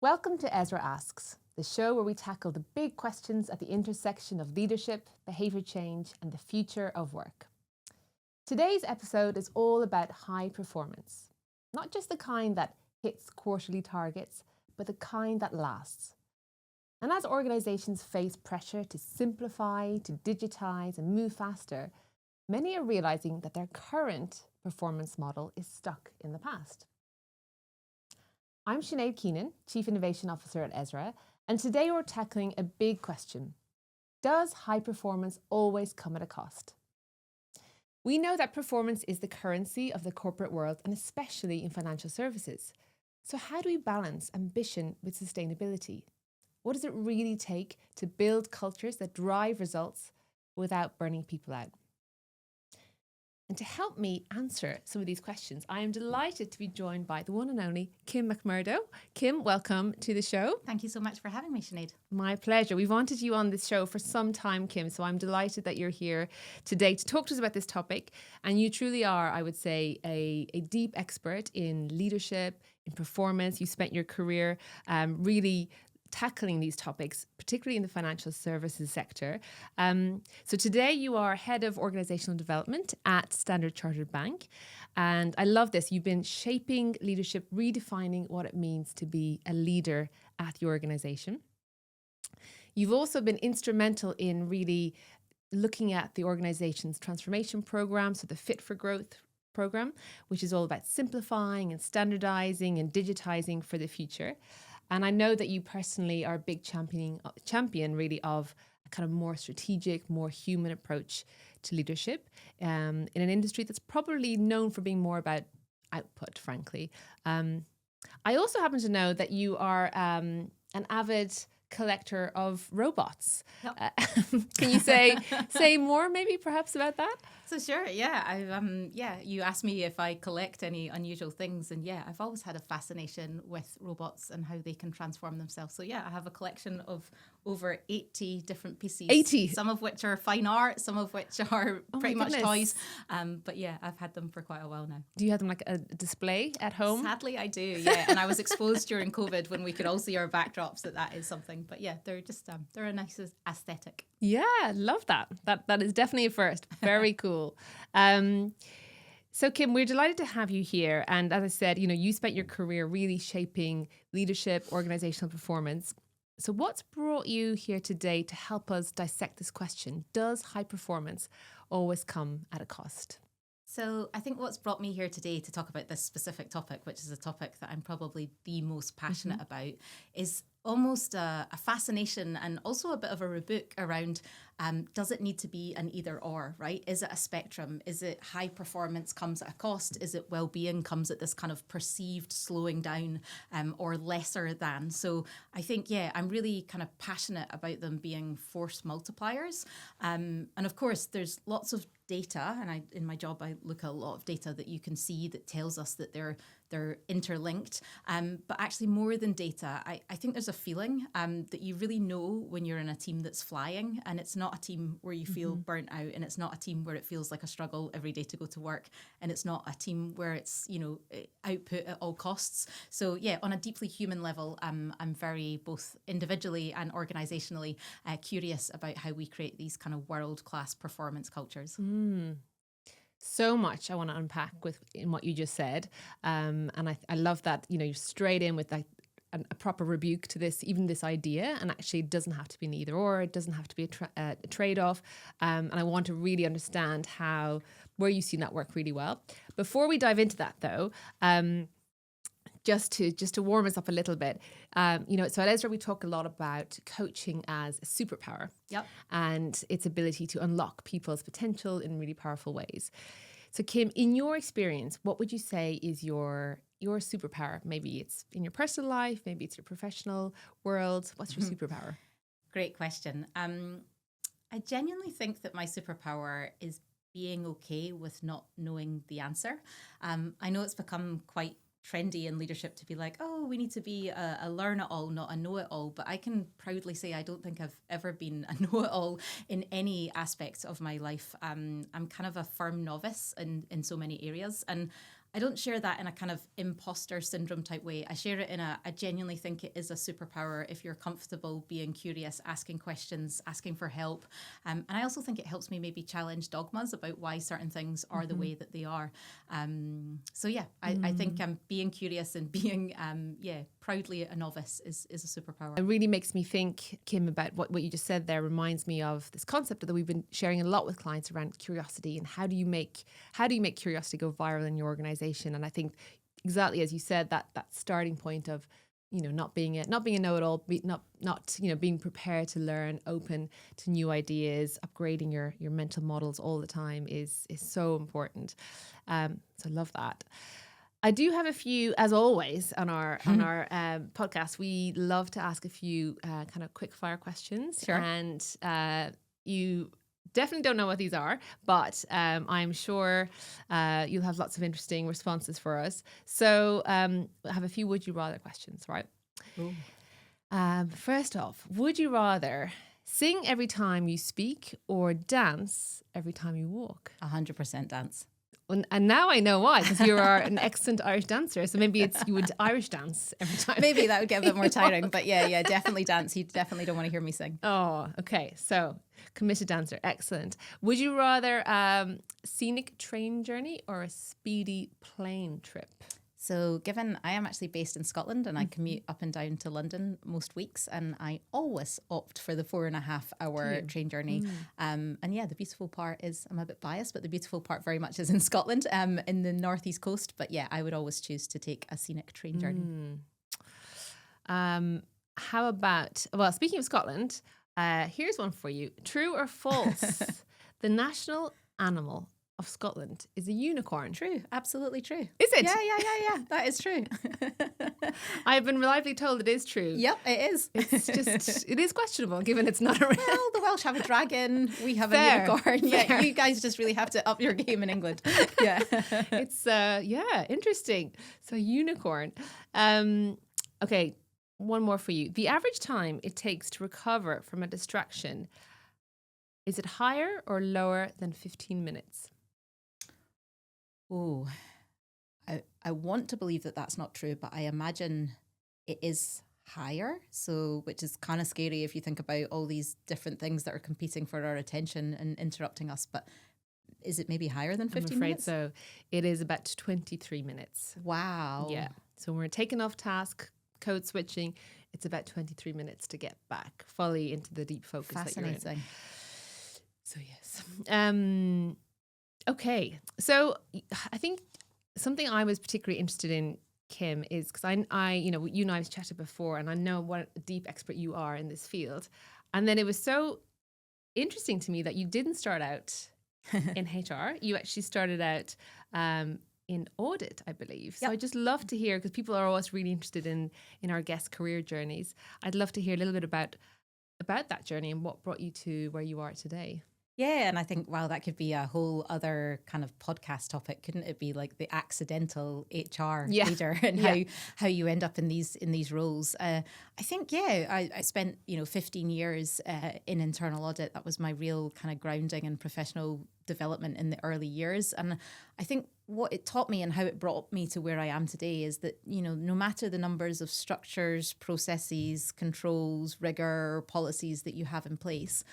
Welcome to EZRA Asks, the show where we tackle the big questions at the intersection of leadership, behaviour change, and the future of work. Today's episode is all about high performance, not just the kind that hits quarterly targets, but the kind that lasts. And as organisations face pressure to simplify, to digitise, and move faster, many are realising that their current performance model is stuck in the past. I'm Sinead Keenan, Chief Innovation Officer at EZRA, and today we're tackling a big question. Does high performance always come at a cost? We know that performance is the currency of the corporate world, and especially in financial services. So how do we balance ambition with sustainability? What does it really take to build cultures that drive results without burning people out? And to help me answer some of these questions, I am delighted to be joined by the one and only Kim McMurdo. Kim, welcome to the show. Thank you so much for having me, Sinead. My pleasure. We've wanted you on this show for some time, Kim, so I'm delighted that you're here today to talk to us about this topic. And you truly are, I would say, a deep expert in leadership, in performance. You spent your career really tackling these topics, particularly in the financial services sector. So today you are Head of Organisational Development at Standard Chartered Bank. And I love this. You've been shaping leadership, redefining what it means to be a leader at the organisation. You've also been instrumental in really looking at the organisation's transformation programme, so the Fit for Growth programme, which is all about simplifying and standardising and digitising for the future. And I know that you personally are a big champion really of a kind of more strategic, more human approach to leadership in an industry that's probably known for being more about output, frankly. I also happen to know that you are an avid collector of robots. Yep. Can you say more maybe perhaps about that? So sure, you asked me if I collect any unusual things, and I've always had a fascination with robots and how they can transform themselves. So I have a collection of over 80 different pieces. 80? Some of which are fine art, some of which are pretty much toys. But I've had them for quite a while now. Do you have them like a display at home? Sadly, I do, and I was exposed during COVID when we could all see our backdrops that is something. But they're just, they're a nice aesthetic. Yeah, love that. That is definitely a first. Very cool. So Kim, we're delighted to have you here. And as I said, you spent your career really shaping leadership, organizational performance. So what's brought you here today to help us dissect this question? Does high performance always come at a cost? So I think what's brought me here today to talk about this specific topic, which is a topic that I'm probably the most passionate about, is almost a fascination and also a bit of a rebuke around does it need to be an either or, right? Is it a spectrum? Is it high performance comes at a cost? Is it well-being comes at this kind of perceived slowing down or lesser than? So I think, I'm really kind of passionate about them being force multipliers. And of course, there's lots of data, and in my job, I look at a lot of data that you can see that tells us that they're interlinked. But actually more than data, I think there's a feeling that you really know when you're in a team that's flying, and it's not a team where you feel burnt out, and it's not a team where it feels like a struggle every day to go to work, and it's not a team where it's, output at all costs. So on a deeply human level, I'm very both individually and organisationally curious about how we create these kind of world-class performance cultures. So much I want to unpack in what you just said. And I love that, you're straight in with like a proper rebuke to this, even this idea. And actually it doesn't have to be an either or, it doesn't have to be a trade-off. And I want to really understand where you've seen that work really well. Before we dive into that though, just to warm us up a little bit, so at EZRA we talk a lot about coaching as a superpower, and its ability to unlock people's potential in really powerful ways. So Kim, in your experience, what would you say is your superpower? Maybe it's in your personal life, maybe it's your professional world. What's your superpower? Great question. I genuinely think that my superpower is being okay with not knowing the answer. I know it's become quite trendy in leadership to be like, oh, we need to be a learn-it-all, not a know-it-all. But I can proudly say I don't think I've ever been a know-it-all in any aspect of my life. I'm kind of a firm novice in so many areas. And I don't share that in a kind of imposter syndrome type way. I share it in I genuinely think it is a superpower if you're comfortable being curious, asking questions, asking for help. And I also think it helps me maybe challenge dogmas about why certain things are the way that they are. I think being curious and being, proudly a novice is a superpower. It really makes me think, Kim, about what you just said there reminds me of this concept that we've been sharing a lot with clients around curiosity and how do you make curiosity go viral in your organization. And I think exactly as you said, that starting point of, not being a know-it-all, not being prepared to learn, open to new ideas, upgrading your mental models all the time is so important. So I love that. I do have a few, as always, on our podcast. We love to ask a few kind of quick fire questions. Sure. And you definitely don't know what these are, but I'm sure you'll have lots of interesting responses for us. So I have a few would you rather questions, right? First off, would you rather sing every time you speak or dance every time you walk? 100% dance. And now I know why, because you are an excellent Irish dancer. So maybe you would Irish dance every time. Maybe that would get a bit more tiring, but yeah, definitely dance. You definitely don't want to hear me sing. Oh, okay. So committed dancer. Excellent. Would you rather scenic train journey or a speedy plane trip? So given I am actually based in Scotland and I commute up and down to London most weeks, and I always opt for the 4.5-hour train journey. And the beautiful part is, I'm a bit biased, but the beautiful part very much is in Scotland, in the northeast coast. But yeah, I would always choose to take a scenic train journey. How about, well, speaking of Scotland, here's one for you. True or false? The national animal of Scotland is a unicorn. True, absolutely true. Is it? Yeah, that is true. I've been reliably told it is true. Yep, it is. It's just, it is questionable given it's not a real. Well, the Welsh have a dragon, we have Fair, a unicorn. fair. Yeah, you guys just really have to up your game in England. Yeah. It's, interesting. So unicorn. Okay, one more for you. The average time it takes to recover from a distraction, is it higher or lower than 15 minutes? Oh, I want to believe that that's not true, but I imagine it is higher. So, which is kind of scary if you think about all these different things that are competing for our attention and interrupting us. But is it maybe higher than 15 minutes? I'm afraid so. It is about 23 minutes. Wow. Yeah. So when we're taken off task, code switching, it's about 23 minutes to get back fully into the deep focus that you're in. Fascinating. So yes. Okay. So I think something I was particularly interested in, Kim, is because I you and I have chatted before, and I know what a deep expert you are in this field. And then it was so interesting to me that you didn't start out in HR. You actually started out in audit, I believe. So Yep. I'd just love to hear, because people are always really interested in our guests' career journeys. I'd love to hear a little bit about that journey and what brought you to where you are today. Yeah, and I think, wow, that could be a whole other kind of podcast topic, couldn't it be? Like the accidental HR leader and how you end up in these roles. I think, I spent 15 years in internal audit. That was my real kind of grounding and professional development in the early years. And I think what it taught me and how it brought me to where I am today is that, no matter the numbers of structures, processes, controls, rigor, policies that you have in place,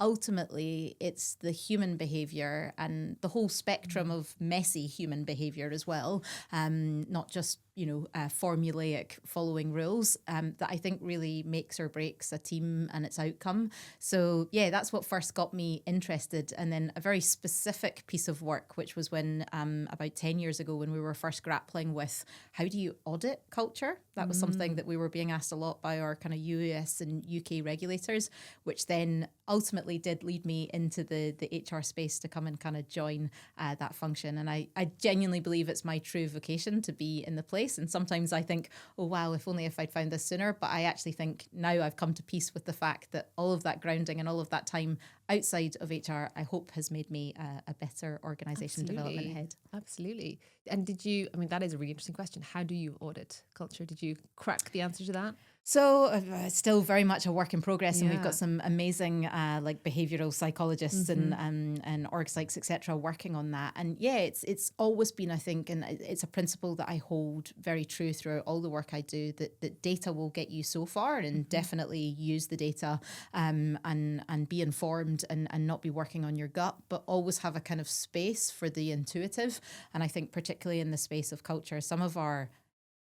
ultimately, it's the human behavior and the whole spectrum of messy human behavior as well, not just formulaic following rules, that I think really makes or breaks a team and its outcome. So yeah, that's what first got me interested. And then a very specific piece of work, which was when about 10 years ago, when we were first grappling with how do you audit culture? That was something that we were being asked a lot by our kind of US and UK regulators, which then ultimately did lead me into the HR space to come and kind of join that function. And I genuinely believe it's my true vocation to be in the place. And sometimes I think, oh, wow, if I'd found this sooner. But I actually think now I've come to peace with the fact that all of that grounding and all of that time outside of HR, I hope has made me a better organisation development head. Absolutely. And that is a really interesting question. How do you audit culture? Did you crack the answer to that? So still very much a work in progress, and we've Yeah. got some amazing like behavioural psychologists and org psychs, etc., working on that. And yeah, it's always been, I think, and it's a principle that I hold very true throughout all the work I do, that data will get you so far, and definitely use the data and be informed and not be working on your gut, but always have a kind of space for the intuitive. And I think particularly in the space of culture, some of our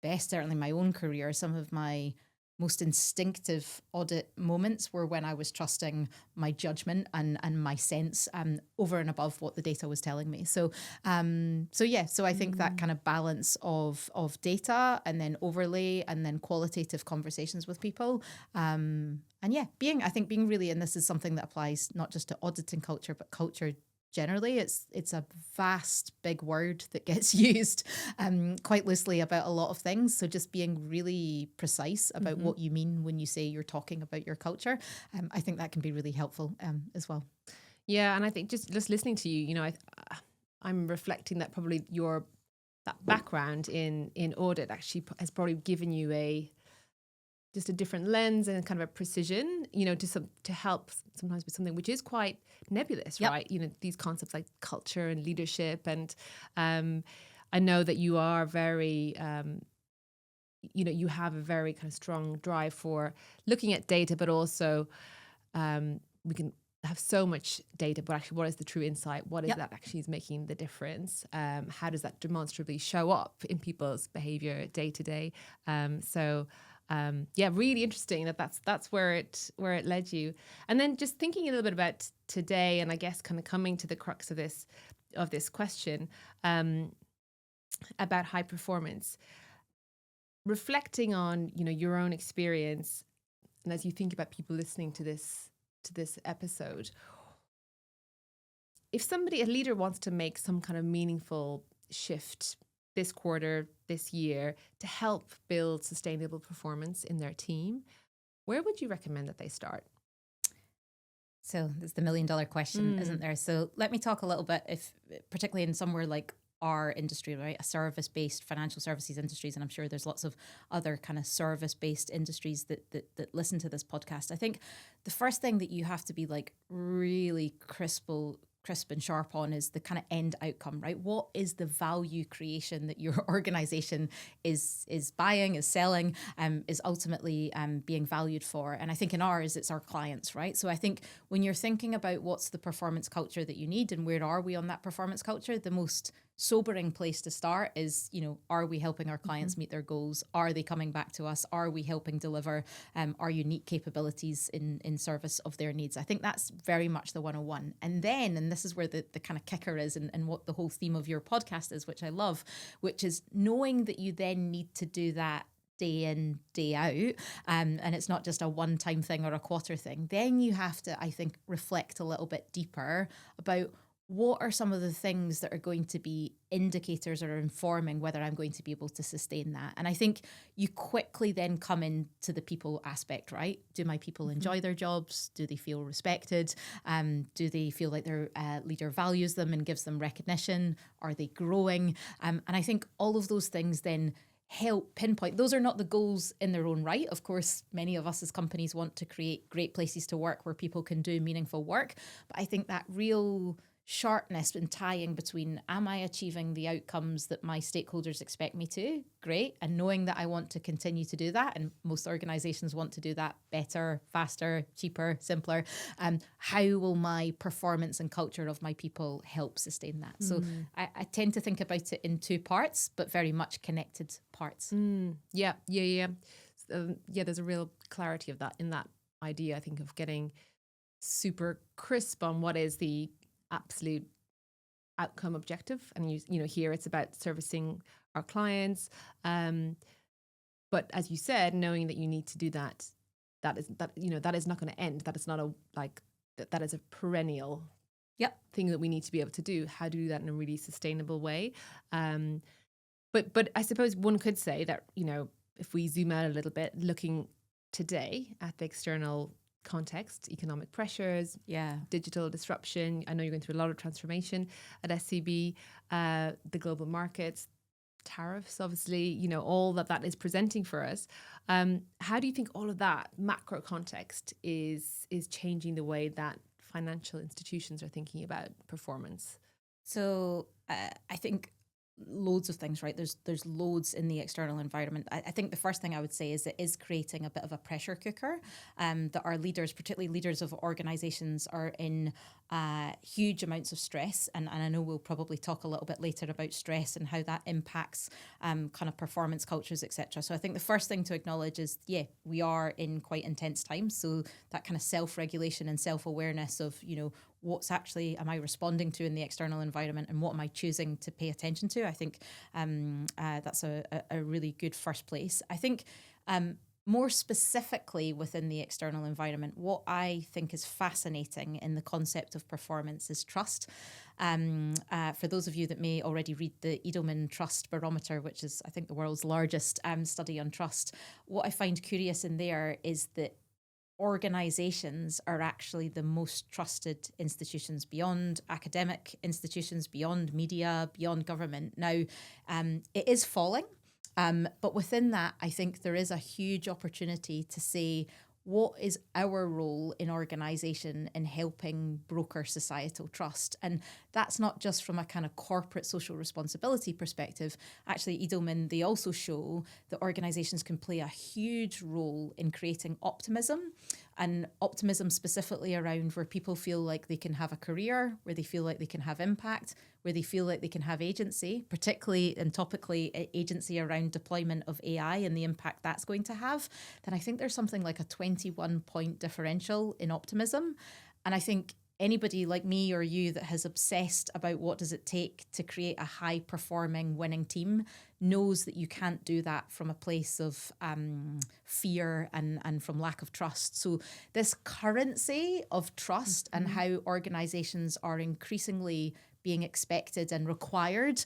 best, certainly my own career, some of my most instinctive audit moments were when I was trusting my judgment and my sense over and above what the data was telling me. So I think that kind of balance of data and then overlay and then qualitative conversations with people. And yeah, being really, and this is something that applies not just to auditing culture, but culture generally. It's a vast, big word that gets used quite loosely about a lot of things. So just being really precise about what you mean when you say you're talking about your culture, I think that can be really helpful as well. Yeah, and I think just listening to you, I'm reflecting that probably that background in audit actually has probably given you just a different lens and kind of a precision, to help sometimes with something which is quite nebulous, right? These concepts like culture and leadership. And I know that you are very, you have a very kind of strong drive for looking at data, but also we can have so much data, but actually what is the true insight? What is that actually is making the difference? How does that demonstrably show up in people's behavior day to day? Really interesting that's where it led you. And then just thinking a little bit about today, and I guess kind of coming to the crux of this question about high performance, reflecting on your own experience, and as you think about people listening to this episode, if a leader wants to make some kind of meaningful shift this quarter, this year, to help build sustainable performance in their team, where would you recommend that they start? So there's the $1 million question, isn't there? So let me talk a little bit, if particularly in somewhere like our industry, right, a service-based financial services industries, and I'm sure there's lots of other kind of service-based industries that listen to this podcast. I think the first thing that you have to be like really crisp and sharp on is the kind of end outcome, right? What is the value creation that your organization is buying, is selling, is ultimately being valued for? And I think in ours, it's our clients, right? So I think when you're thinking about what's the performance culture that you need and where are we on that performance culture, the most sobering place to start is, are we helping our clients meet their goals? Are they coming back to us? Are we helping deliver our unique capabilities in service of their needs? I think that's very much the 101. And then, and this is where the kind of kicker is, and what the whole theme of your podcast is, which I love, which is knowing that you then need to do that day in, day out, and it's not just a one-time thing or a quarter thing. Then you have to, I think, reflect a little bit deeper about what are some of the things that are going to be indicators or informing whether I'm going to be able to sustain that? And I think you quickly then come into the people aspect, right? Do my people enjoy their jobs? Do they feel respected? Do they feel like their leader values them and gives them recognition? Are they growing? And I think all of those things then help pinpoint. Those are not the goals in their own right. Of course, many of us as companies want to create great places to work where people can do meaningful work. But I think that real sharpness and tying between, am I achieving the outcomes that my stakeholders expect me to? Great. And knowing that I want to continue to do that, and most organizations want to do that better, faster, cheaper, simpler. How will my performance and culture of my people help sustain that? So I tend to think about it in two parts, but very much connected parts. Yeah. There's a real clarity of that in that idea, I think, of getting super crisp on what is the absolute outcome objective. And here it's about servicing our clients, but as you said, knowing that you need to do that is not going to end, that is not that is a perennial thing that we need to be able to do. How to do that in a really sustainable way. But I suppose one could say that, if we zoom out a little bit, looking today at the external context, economic pressures, digital disruption. I know you're going through a lot of transformation at SCB, the global markets, tariffs, obviously, all that is presenting for us. How do you think all of that macro context is changing the way that financial institutions are thinking about performance? So I think loads of things, right? There's loads in the external environment. I think the first thing I would say is it is creating a bit of a pressure cooker, that our leaders, particularly leaders of organizations, are in huge amounts of stress. And I know we'll probably talk a little bit later about stress and how that impacts kind of performance cultures, etc. So I think the first thing to acknowledge is, we are in quite intense times. So that kind of self-regulation and self-awareness of, what's actually am I responding to in the external environment and what am I choosing to pay attention to? I think that's a really good first place. I think more specifically within the external environment, what I think is fascinating in the concept of performance is trust. For those of you that may already read the Edelman Trust Barometer, which is, I think, the world's largest study on trust, what I find curious in there is that organizations are actually the most trusted institutions beyond academic institutions, beyond media, beyond government. Now, it is falling, but within that, I think there is a huge opportunity to say, what is our role in organisation in helping broker societal trust? And that's not just from a kind of corporate social responsibility perspective. Actually, Edelman, they also show that organisations can play a huge role in creating optimism, and optimism specifically around where people feel like they can have a career, where they feel like they can have impact, where they feel like they can have agency, particularly and topically agency around deployment of AI and the impact that's going to have. Then I think there's something like a 21-point differential in optimism. And I think anybody like me or you that has obsessed about what does it take to create a high-performing winning team knows that you can't do that from a place of fear and from lack of trust. So this currency of trust and how organizations are increasingly being expected and required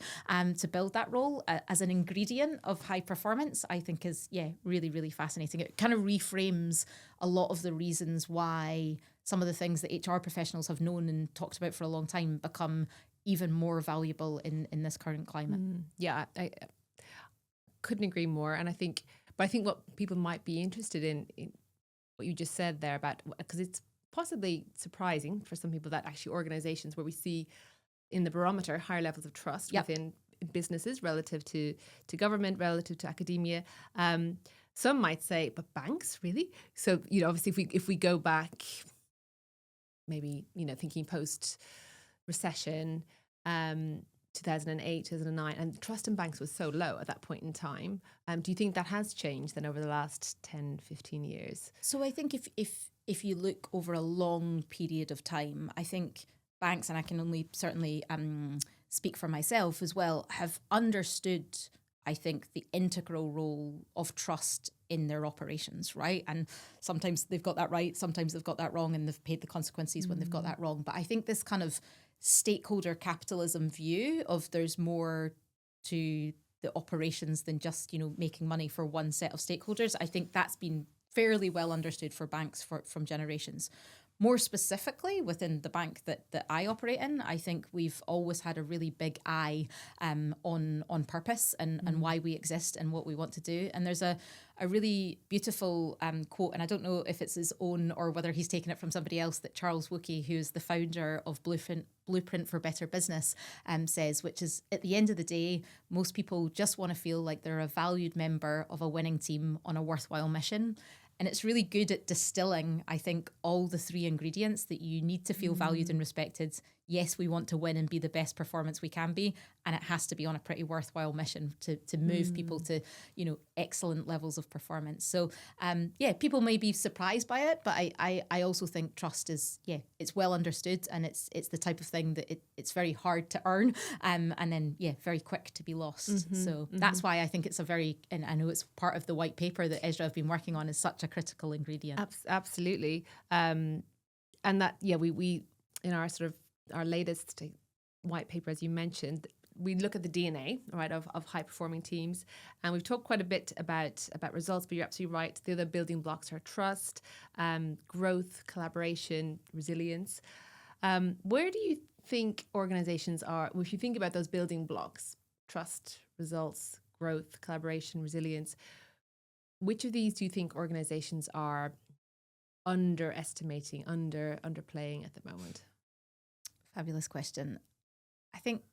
to build that role as an ingredient of high performance, I think is, really, really fascinating. It kind of reframes a lot of the reasons why some of the things that HR professionals have known and talked about for a long time become even more valuable in this current climate. Yeah, I couldn't agree more. And I think what people might be interested in what you just said there about, because it's possibly surprising for some people that actually organizations where we see in the barometer higher levels of trust within businesses relative to government, relative to academia. Some might say, but banks, really? So, obviously if we go back, maybe, thinking post-recession, 2008, 2009, and trust in banks was so low at that point in time. Do you think that has changed then over the last 10, 15 years? So I think if you look over a long period of time, I think banks, and I can only certainly speak for myself as well, have understood, I think, the integral role of trust in their operations, right? And sometimes they've got that right, sometimes they've got that wrong, and they've paid the consequences when they've got that wrong. But I think this kind of stakeholder capitalism view of there's more to the operations than just, making money for one set of stakeholders, I think that's been fairly well understood for banks from generations. More specifically, within the bank that I operate in, I think we've always had a really big eye on purpose and why we exist and what we want to do. And there's a really beautiful quote, and I don't know if it's his own or whether he's taken it from somebody else, that Charles Wookey, who's the founder of Blueprint for Better Business, says, which is, at the end of the day, most people just want to feel like they're a valued member of a winning team on a worthwhile mission. And it's really good at distilling, I think, all the three ingredients that you need to feel valued and respected. Yes, we want to win and be the best performance we can be. And it has to be on a pretty worthwhile mission to move people to, excellent levels of performance. So, people may be surprised by it, but I also think trust is, it's well understood, and it's the type of thing that it's very hard to earn, and then, very quick to be lost. So that's why I think it's and I know it's part of the white paper that EZRA have been working on, is such a critical ingredient. Absolutely. And that, we in our sort of our latest white paper, as you mentioned, we look at the DNA, right, of high performing teams, and we've talked quite a bit about results. But you're absolutely right. The other building blocks are trust, growth, collaboration, resilience. Where do you think organizations are, if you think about those building blocks, trust, results, growth, collaboration, resilience. Which of these do you think organizations are underestimating, underplaying at the moment? Fabulous question. I think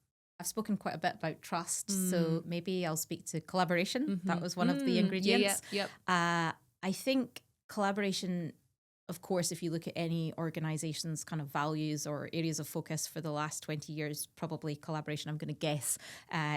I've spoken quite a bit about trust, so maybe I'll speak to collaboration. That was one of the ingredients. I think collaboration, of course, if you look at any organization's kind of values or areas of focus for the last 20 years, probably collaboration, I'm going to guess,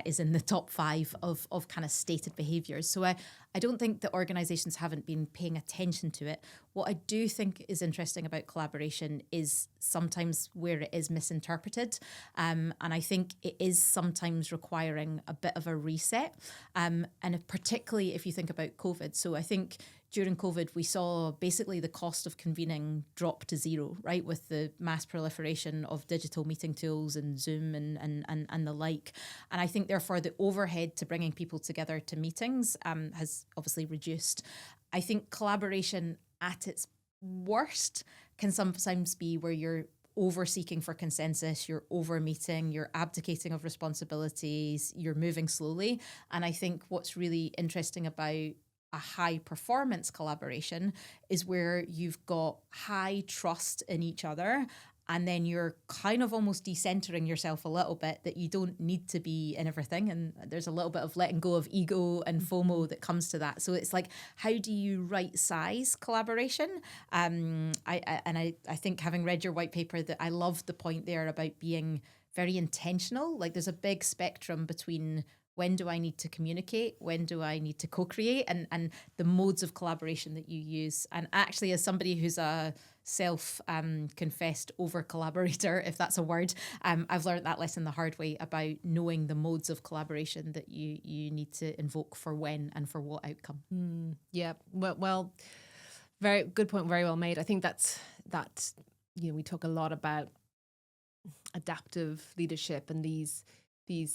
is in the top 5 of kind of stated behaviors. So I don't think that organizations haven't been paying attention to it. What I do think is interesting about collaboration is sometimes where it is misinterpreted. And I think it is sometimes requiring a bit of a reset. And particularly if you think about COVID. So I think during COVID, we saw basically the cost of convening drop to zero, right? With the mass proliferation of digital meeting tools and Zoom and the like. And I think therefore the overhead to bringing people together to meetings has obviously reduced. I think collaboration at its worst can sometimes be where you're over seeking for consensus, you're over meeting, you're abdicating of responsibilities, you're moving slowly. And I think what's really interesting about a high performance collaboration is where you've got high trust in each other, and then you're kind of almost decentering yourself a little bit, that you don't need to be in everything. And there's a little bit of letting go of ego and FOMO that comes to that. So it's like, how do you right size collaboration? I think, having read your white paper, that I love the point there about being very intentional. Like, there's a big spectrum between when do I need to communicate? When do I need to co-create? And the modes of collaboration that you use. And actually, as somebody who's a self-confessed over-collaborator, if that's a word, I've learned that lesson the hard way about knowing the modes of collaboration that you need to invoke for when and for what outcome. Yeah, well, very good point, very well made. I think that we talk a lot about adaptive leadership and these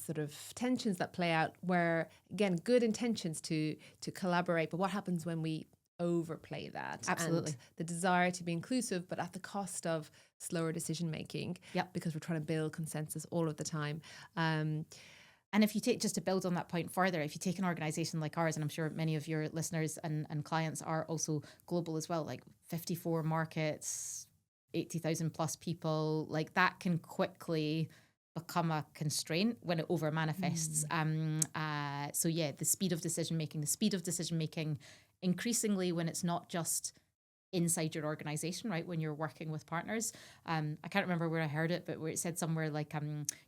sort of tensions that play out, where, again, good intentions to collaborate, but what happens when we overplay that? Absolutely. And the desire to be inclusive, but at the cost of slower decision making, because we're trying to build consensus all of the time. And if you take, just to build on that point further, if you take an organization like ours, and I'm sure many of your listeners and clients are also global as well, like 54 markets, 80,000 plus people, like that can quickly become a constraint when it over manifests. So yeah, the speed of decision making increasingly when it's not just inside your organization, right? When you're working with partners. I can't remember where I heard it, but where it said somewhere like,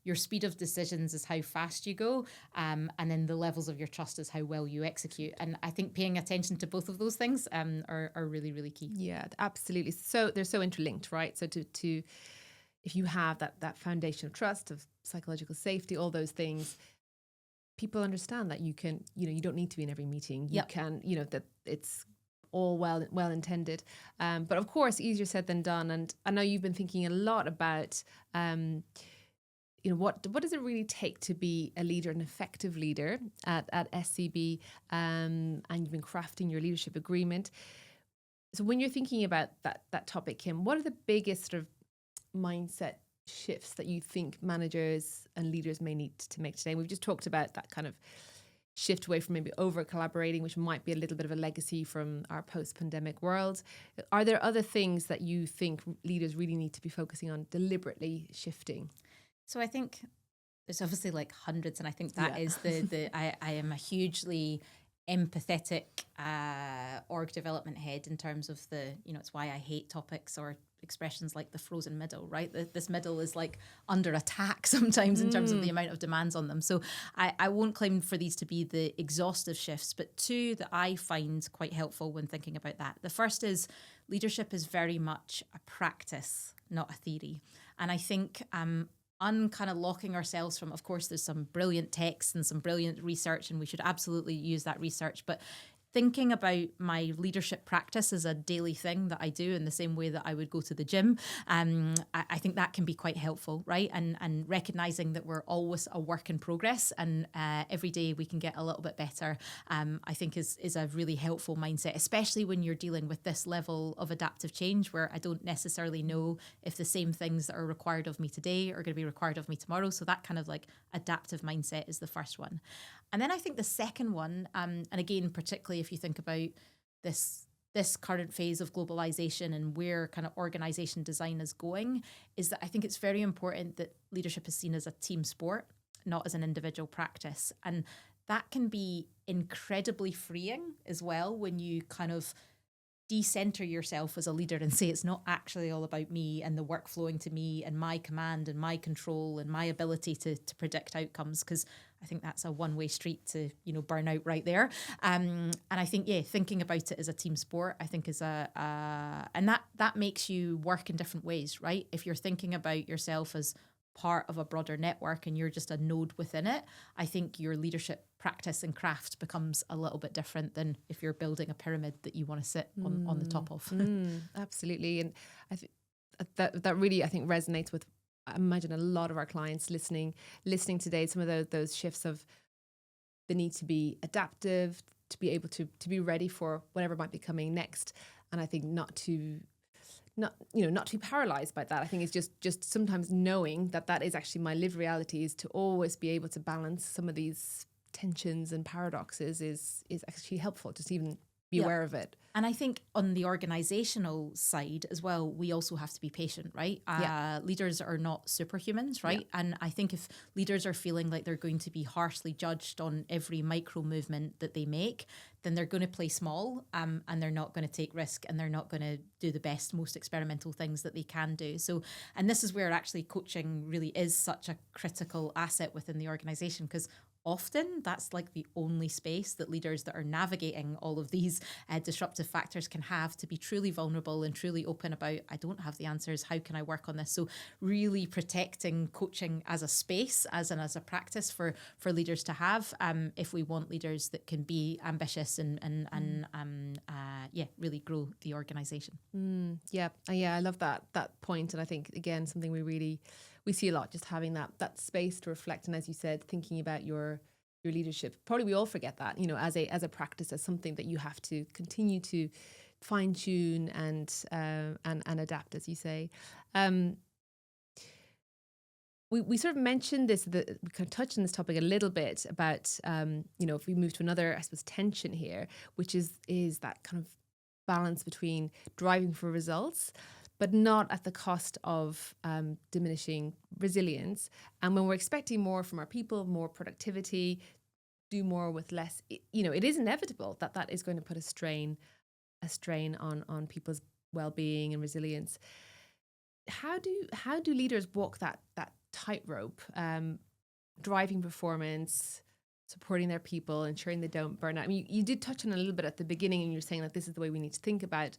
your speed of decisions is how fast you go. And then the levels of your trust is how well you execute. And I think paying attention to both of those things are really, really key. Yeah, absolutely. So they're so interlinked, right? So to if you have that foundation of trust, of psychological safety, all those things, people understand that you can, you don't need to be in every meeting. You can, that it's all well intended. But of course, easier said than done. And I know you've been thinking a lot about, what does it really take to be a leader, an effective leader at SCB, and you've been crafting your leadership agreement. So when you're thinking about that topic, Kim, what are the biggest sort of mindset shifts that you think managers and leaders may need to make today? We've just talked about that kind of shift away from maybe over collaborating, which might be a little bit of a legacy from our post-pandemic world. Are there other things that you think leaders really need to be focusing on, deliberately shifting? So I think there's obviously like hundreds, and I think that is I am a hugely empathetic org development head in terms of it's why I hate topics or expressions like the frozen middle, right? This middle is like under attack sometimes in terms of the amount of demands on them. So I won't claim for these to be the exhaustive shifts, but two that I find quite helpful when thinking about that. The first is leadership is very much a practice, not a theory. And I think kind of locking ourselves from, of course, there's some brilliant texts and some brilliant research, and we should absolutely use that research. But thinking about my leadership practice as a daily thing that I do in the same way that I would go to the gym, I think that can be quite helpful, right? And recognizing that we're always a work in progress, and every day we can get a little bit better, I think is a really helpful mindset, especially when you're dealing with this level of adaptive change where I don't necessarily know if the same things that are required of me today are going to be required of me tomorrow. So that kind of like adaptive mindset is the first one. And then I think the second one, and again, particularly if you think about this current phase of globalization and where kind of organization design is going, is that I think it's very important that leadership is seen as a team sport, not as an individual practice. And that can be incredibly freeing as well when you kind of decenter yourself as a leader and say it's not actually all about me and the work flowing to me and my command and my control and my ability to predict outcomes, because I think that's a one-way street to, burnout right there. And I think, thinking about it as a team sport, I think is and that makes you work in different ways, right? If you're thinking about yourself as part of a broader network and you're just a node within it, I think your leadership practice and craft becomes a little bit different than if you're building a pyramid that you want to sit on the top of. Absolutely. And I think that really, I think, resonates with, I imagine, a lot of our clients listening today, some of those shifts of the need to be adaptive, to be able to be ready for whatever might be coming next. And I think not to be paralyzed by that. I think it's just sometimes knowing that is actually my lived reality, is to always be able to balance some of these tensions and paradoxes is actually helpful, just even be aware of it. And I think on the organizational side as well, we also have to be patient, right? Leaders are not superhumans, right? Yeah. And I think if leaders are feeling like they're going to be harshly judged on every micro movement that they make, then they're going to play small, and they're not going to take risk, and they're not going to do the best, most experimental things that they can do. So, and this is where actually coaching really is such a critical asset within the organization, because often that's like the only space that leaders that are navigating all of these disruptive factors can have to be truly vulnerable and truly open about, I don't have the answers, how can I work on this? So really protecting coaching as a space, as a practice for leaders to have, if we want leaders that can be ambitious and really grow the organization. I love that point. And I think, again, something we see a lot, just having that space to reflect. And as you said, thinking about your leadership. Probably we all forget that, as a practice, as something that you have to continue to fine tune and adapt, as you say. We sort of mentioned this, we kind of touched on this topic a little bit about, if we move to another, I suppose, tension here, which is that kind of balance between driving for results, but not at the cost of diminishing resilience. And when we're expecting more from our people, more productivity, do more with less, it is inevitable that is going to put a strain on people's well-being and resilience. How do leaders walk that tightrope, driving performance, supporting their people, ensuring they don't burn out? I mean, you did touch on a little bit at the beginning, and you're saying that this is the way we need to think about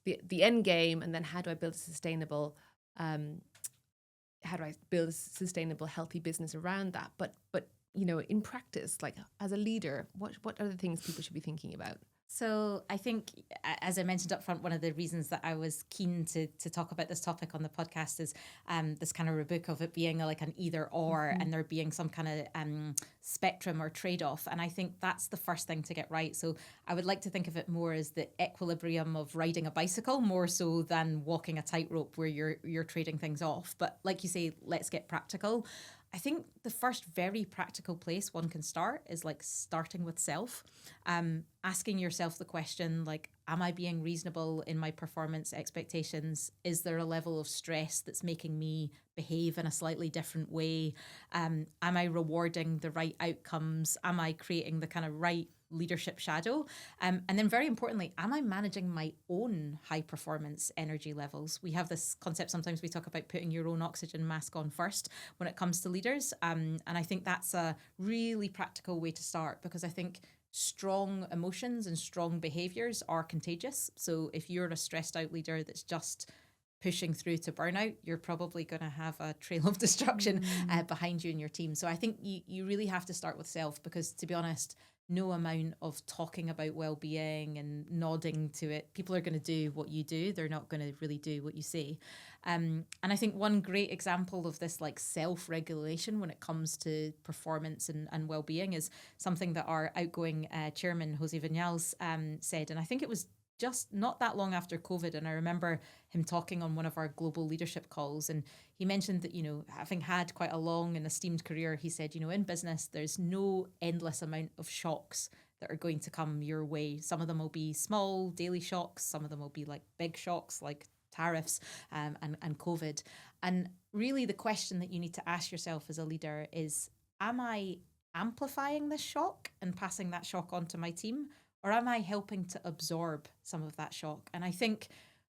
the end game, and then how do I build a sustainable, healthy business around that? But in practice, like as a leader, what are the things people should be thinking about? So I think, as I mentioned up front, one of the reasons that I was keen to talk about this topic on the podcast is this kind of rubric of it being like an either or, and there being some kind of spectrum or trade-off. And I think that's the first thing to get right. So I would like to think of it more as the equilibrium of riding a bicycle, more so than walking a tightrope where you're trading things off. But like you say, let's get practical. I think the first very practical place one can start is like starting with self, asking yourself the question, like, am I being reasonable in my performance expectations? Is there a level of stress that's making me behave in a slightly different way? Am I rewarding the right outcomes? Am I creating the kind of right leadership shadow? And then very importantly, am I managing my own high performance energy levels? We have this concept, sometimes we talk about putting your own oxygen mask on first when it comes to leaders. And I think that's a really practical way to start, because I think strong emotions and strong behaviors are contagious. So if you're a stressed out leader that's just pushing through to burnout, you're probably going to have a trail of destruction behind you and your team. So I think you really have to start with self, because to be honest, no amount of talking about well-being and nodding to it, people are going to do what you do. They're not going to really do what you say. And I think one great example of this like self-regulation when it comes to performance and well-being is something that our outgoing chairman, Jose Viñals, said. And I think it was just not that long after COVID. And I remember him talking on one of our global leadership calls. And he mentioned that, having had quite a long and esteemed career, he said, in business, there's no endless amount of shocks that are going to come your way. Some of them will be small daily shocks. Some of them will be like big shocks, like tariffs and COVID. And really the question that you need to ask yourself as a leader is, am I amplifying this shock and passing that shock onto my team? Or am I helping to absorb some of that shock? And I think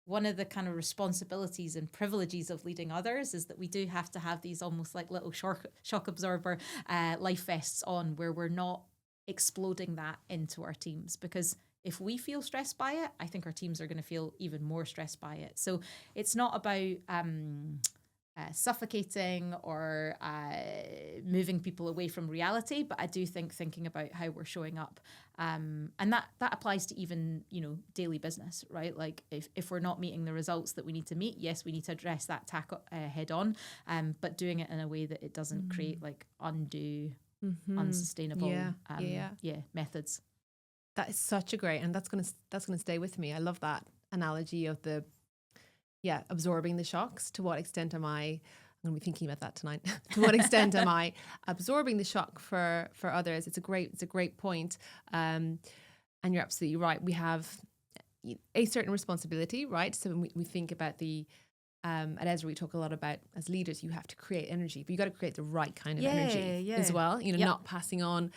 one of the kind of responsibilities and privileges of leading others is that we do have to have these almost like little shock absorber life vests on, where we're not exploding that into our teams. Because if we feel stressed by it, I think our teams are going to feel even more stressed by it. So it's not about suffocating or moving people away from reality, but I do think thinking about how we're showing up, and that applies to even daily business, right? Like if we're not meeting the results that we need to meet, yes, we need to address that head on, but doing it in a way that it doesn't create like undue, unsustainable methods. That is such a great, and that's gonna stay with me. I love that analogy of the absorbing the shocks. To what extent am I'm going to be thinking about that tonight. To what extent am I absorbing the shock for others? It's a great point. And you're absolutely right. We have a certain responsibility, right? So when we think about at EZRA, we talk a lot about, as leaders, you have to create energy, but you got to create the right kind of energy as well. Not passing on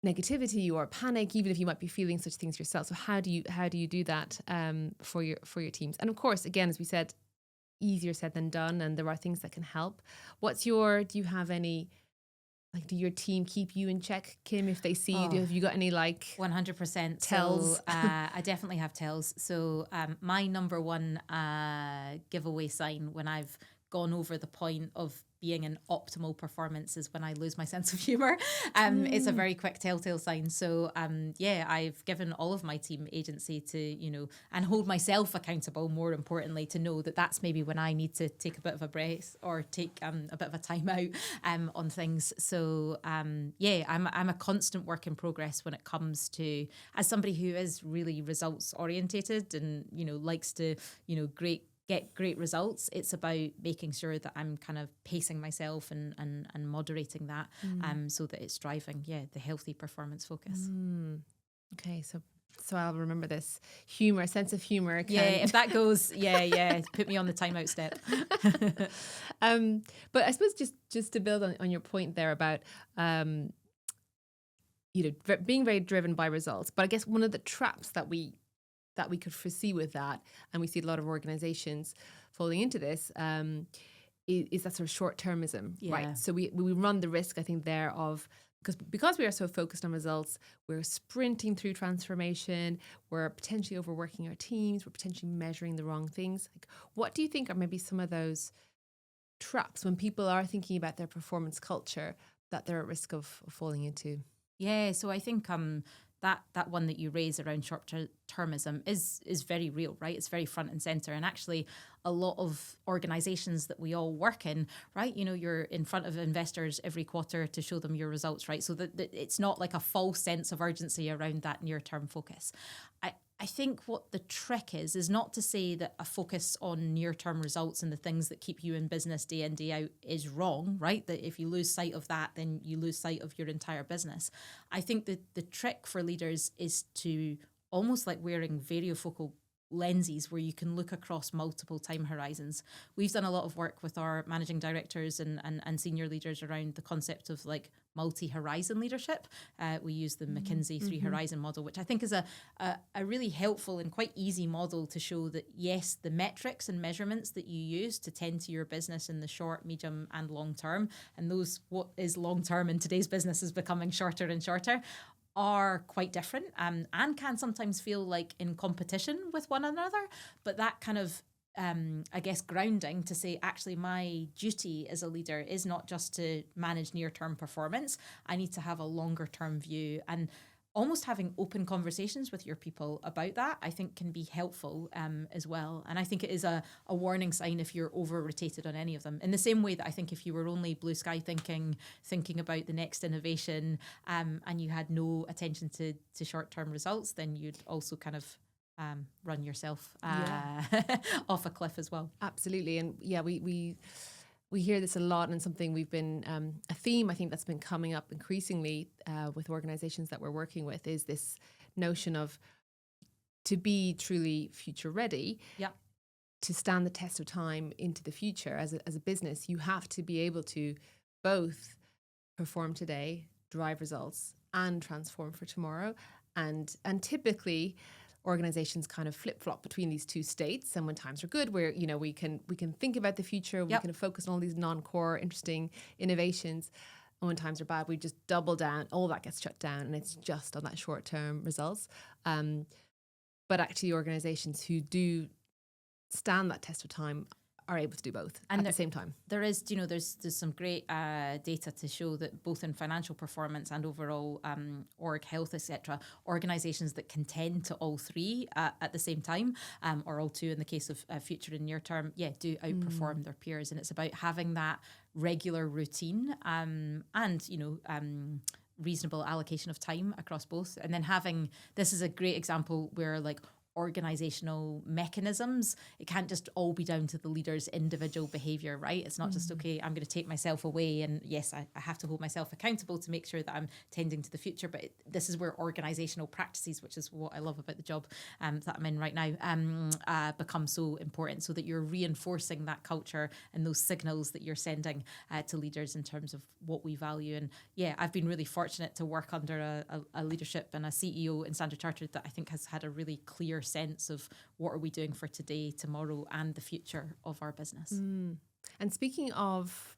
negativity or panic, even if you might be feeling such things yourself. So how do you do that for your teams? And of course, again, as we said, easier said than done, and there are things that can help. Do you have any, like, do your team keep you in check, Kim, if they see you? Have you got any 100% tells? So, I definitely have tells. So my number one giveaway sign when I've gone over the point of being an optimal performance is when I lose my sense of humor. It's a very quick telltale sign. So I've given all of my team agency to, and hold myself accountable, more importantly, to know that that's maybe when I need to take a bit of a breath or take a bit of a time out on things. So I'm a constant work in progress when it comes to, as somebody who is really results orientated and, likes to, get great results. It's about making sure that I'm kind of pacing myself and moderating that so that it's driving the healthy performance focus. Okay, so I'll remember this. Sense of humor. If that goes, put me on the timeout step. But I suppose just to build on your point there about being very driven by results. But I guess one of the traps that we could foresee with that, and we see a lot of organizations falling into this, is that sort of short-termism, right? So we run the risk, I think, there of, because we are so focused on results, we're sprinting through transformation, we're potentially overworking our teams, we're potentially measuring the wrong things. Like, what do you think are maybe some of those traps when people are thinking about their performance culture that they're at risk of falling into? Yeah, so I think that one that you raise around short-termism is very real, right? It's very front and center. And actually, a lot of organizations that we all work in, right? You're in front of investors every quarter to show them your results, right? So that it's not like a false sense of urgency around that near-term focus. I think what the trick is not to say that a focus on near-term results and the things that keep you in business day in, day out is wrong, right? That if you lose sight of that, then you lose sight of your entire business. I think that the trick for leaders is to almost like wearing variofocal lenses where you can look across multiple time horizons. We've done a lot of work with our managing directors and senior leaders around the concept of like multi-horizon leadership. We use the McKinsey 3-horizon model, which I think is a really helpful and quite easy model to show that, yes, the metrics and measurements that you use to tend to your business in the short, medium and long term, and those what is long term in today's business is becoming shorter and shorter, are quite different and can sometimes feel like in competition with one another. But that kind of, I guess, grounding to say, actually, my duty as a leader is not just to manage near-term performance. I need to have a longer-term view. And almost having open conversations with your people about that, I think can be helpful as well. And I think it is a warning sign if you're over-rotated on any of them. In the same way that I think if you were only blue sky thinking about the next innovation, and you had no attention to short-term results, then you'd also kind of run yourself off a cliff as well. Absolutely. And yeah, we hear this a lot, and something we've been, a theme I think that's been coming up increasingly with organizations that we're working with is this notion of, to be truly future ready, to stand the test of time into the future as a business, you have to be able to both perform today, drive results, and transform for tomorrow. And typically organizations kind of flip-flop between these two states, and when times are good, where we can think about the future, we can focus on all these non-core interesting innovations, and when times are bad, we just double down, all that gets shut down, and it's just on that short-term results. But actually organizations who do stand that test of time are able to do both at the same time. There is, there's some great data to show that both in financial performance and overall org health, etc., organizations that can tend to all three at the same time, or all two in the case of future and near term, do outperform their peers. And it's about having that regular routine and, reasonable allocation of time across both. And then this is a great example where like organizational mechanisms, it can't just all be down to the leader's individual behavior, right? It's not just, okay, I'm going to take myself away, and yes, I have to hold myself accountable to make sure that I'm tending to the future. But this is where organizational practices, which is what I love about the job that I'm in right now, become so important, so that you're reinforcing that culture and those signals that you're sending to leaders in terms of what we value. And I've been really fortunate to work under a leadership and a CEO in Standard Chartered that I think has had a really clear sense of what are we doing for today, tomorrow, and the future of our business. And speaking of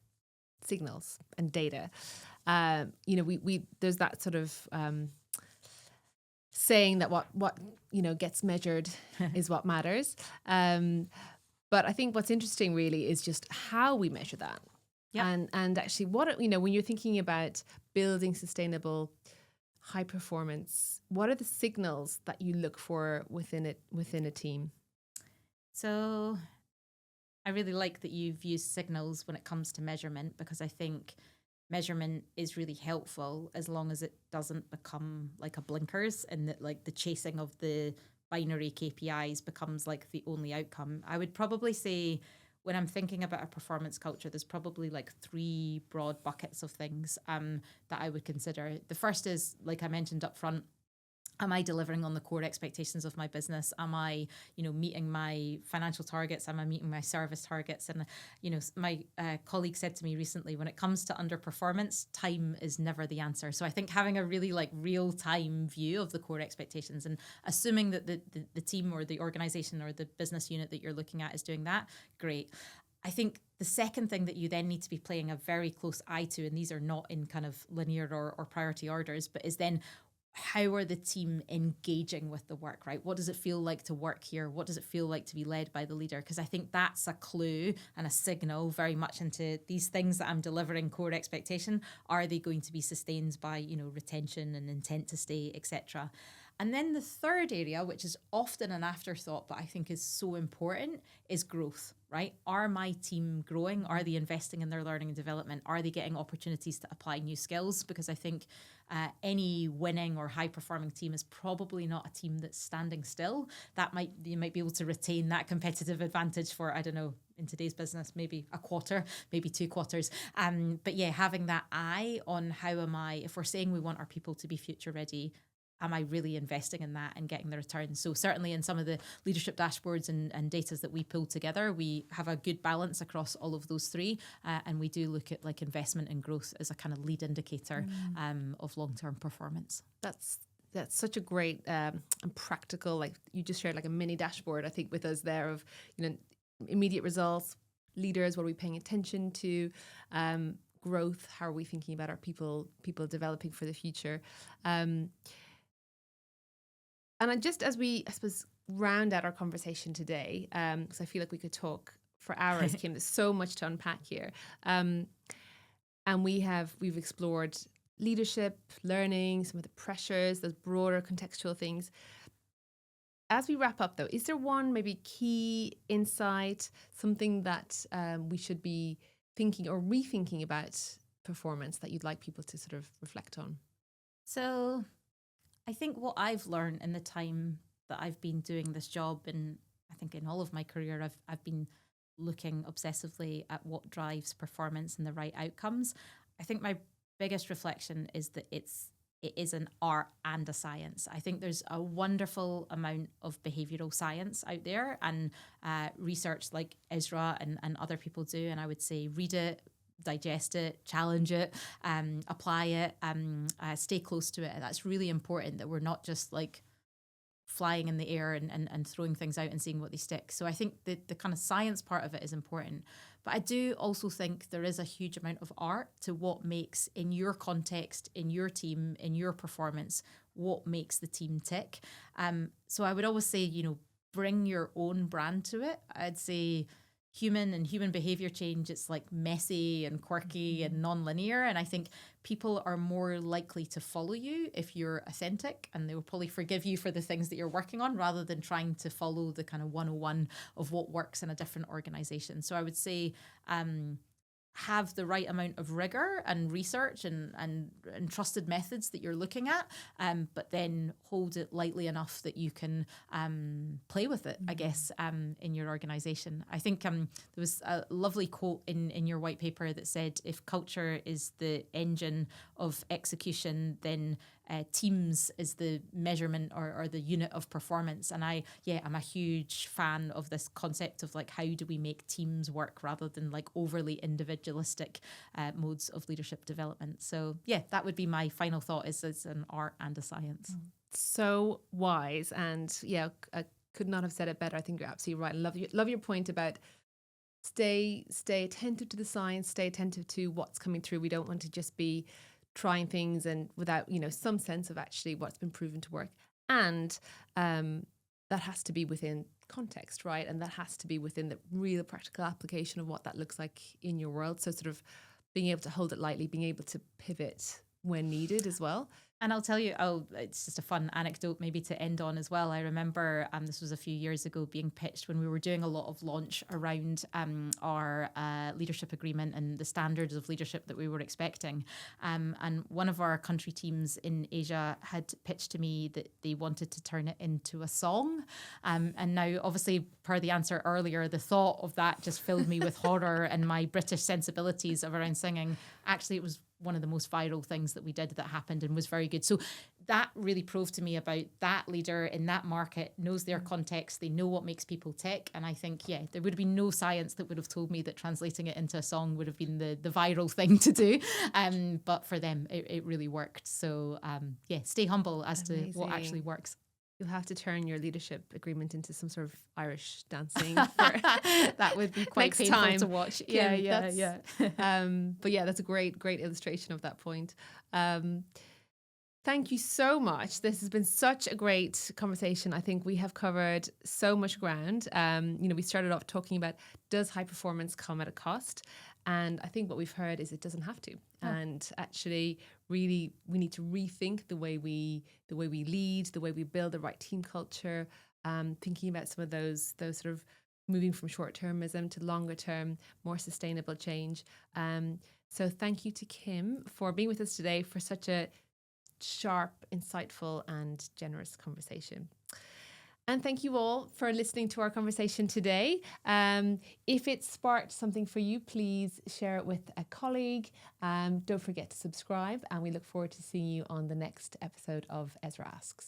signals and data, we there's that sort of saying that what gets measured is what matters. But I think what's interesting really is just how we measure that. And actually when you're thinking about building sustainable high performance, what are the signals that you look for within a team? So I really like that you've used signals when it comes to measurement, because I think measurement is really helpful as long as it doesn't become like a blinkers, and that like the chasing of the binary KPIs becomes like the only outcome. I would probably say, when I'm thinking about a performance culture, there's probably like three broad buckets of things that I would consider. The first is, like I mentioned up front, am I delivering on the core expectations of my business? Am I, meeting my financial targets? Am I meeting my service targets? And, my colleague said to me recently, when it comes to underperformance, time is never the answer. So I think having a really like real time view of the core expectations, and assuming that the team or the organization or the business unit that you're looking at is doing that, great. I think the second thing that you then need to be playing a very close eye to, and these are not in kind of linear or priority orders, but is then, how are the team engaging with the work, right? What does it feel like to work here? What does it feel like to be led by the leader? Because I think that's a clue and a signal very much into these things that I'm delivering core expectation. Are they going to be sustained by, retention and intent to stay, etc.? And then the third area, which is often an afterthought, but I think is so important, is growth, right? Are my team growing? Are they investing in their learning and development? Are they getting opportunities to apply new skills? Because I think any winning or high performing team is probably not a team that's standing still. You might be able to retain that competitive advantage for, I don't know, in today's business, maybe a quarter, maybe 2 quarters. But having that eye on how am I, if we're saying we want our people to be future ready, am I really investing in that and getting the returns? So certainly in some of the leadership dashboards and data that we pull together, we have a good balance across all of those three. And we do look at like investment and growth as a kind of lead indicator of long-term performance. That's such a great and practical, like you just shared like a mini dashboard, I think, with us there of, immediate results, leaders, what are we paying attention to, growth, how are we thinking about our people developing for the future. And just as we, I suppose, round out our conversation today, because I feel like we could talk for hours, Kim, there's so much to unpack here. And we've explored leadership, learning, some of the pressures, those broader contextual things. As we wrap up, though, is there one maybe key insight, something that we should be thinking or rethinking about performance that you'd like people to sort of reflect on? So I think what I've learned in the time that I've been doing this job, and I think in all of my career, I've been looking obsessively at what drives performance and the right outcomes. I think my biggest reflection is that it is an art and a science. I think there's a wonderful amount of behavioral science out there, and research like EZRA and other people do. And I would say read it, digest it, challenge it, apply it, stay close to it. That's really important, that we're not just like flying in the air and throwing things out and seeing what they stick. So I think the kind of science part of it is important. But I do also think there is a huge amount of art to what makes, in your context, in your team, in your performance, what makes the team tick. So I would always say, bring your own brand to it. I'd say human behavior change, it's like messy and quirky and non-linear, and I think people are more likely to follow you if you're authentic, and they will probably forgive you for the things that you're working on rather than trying to follow the kind of 101 of what works in a different organization. So I would say have the right amount of rigor and research and trusted methods that you're looking at, but then hold it lightly enough that you can play with it, I guess, in your organization. I think there was a lovely quote in your white paper that said, if culture is the engine of execution, then teams is the measurement or the unit of performance. And I'm a huge fan of this concept of like, how do we make teams work rather than like overly individualistic modes of leadership development. So that would be my final thought, is it's an art and a science. So wise. And I could not have said it better. I think you're absolutely right. I love your point about stay attentive to the science, stay attentive to what's coming through. We don't want to just be trying things and without, some sense of actually what's been proven to work. And that has to be within context, right? And that has to be within the real practical application of what that looks like in your world. So sort of being able to hold it lightly, being able to pivot when needed as well. And I'll tell you, it's just a fun anecdote maybe to end on as well. I remember this was a few years ago, being pitched when we were doing a lot of launch around our leadership agreement and the standards of leadership that we were expecting. And one of our country teams in Asia had pitched to me that they wanted to turn it into a song. And now, obviously, per the answer earlier, the thought of that just filled me with horror, and my British sensibilities of around singing. Actually, it was one of the most viral things that we did that happened and was very good. So that really proved to me about that leader in that market knows their context. They know what makes people tick. And I think, there would have been no science that would have told me that translating it into a song would have been the viral thing to do. But for them, it really worked. So stay humble as Amazing. To what actually works. You'll have to turn your leadership agreement into some sort of Irish dancing. That would be quite painful to watch. Yeah. But that's a great illustration of that point. Thank you so much. This has been such a great conversation. I think we have covered so much ground. We started off talking about, does high performance come at a cost? And I think what we've heard is it doesn't have to. And actually, really, we need to rethink the way we lead, the way we build the right team culture, thinking about some of those sort of moving from short-termism to longer-term, more sustainable change. So thank you to Kim for being with us today for such a sharp, insightful and generous conversation. And thank you all for listening to our conversation today. If it sparked something for you, please share it with a colleague. Don't forget to subscribe, and we look forward to seeing you on the next episode of EZRA Asks.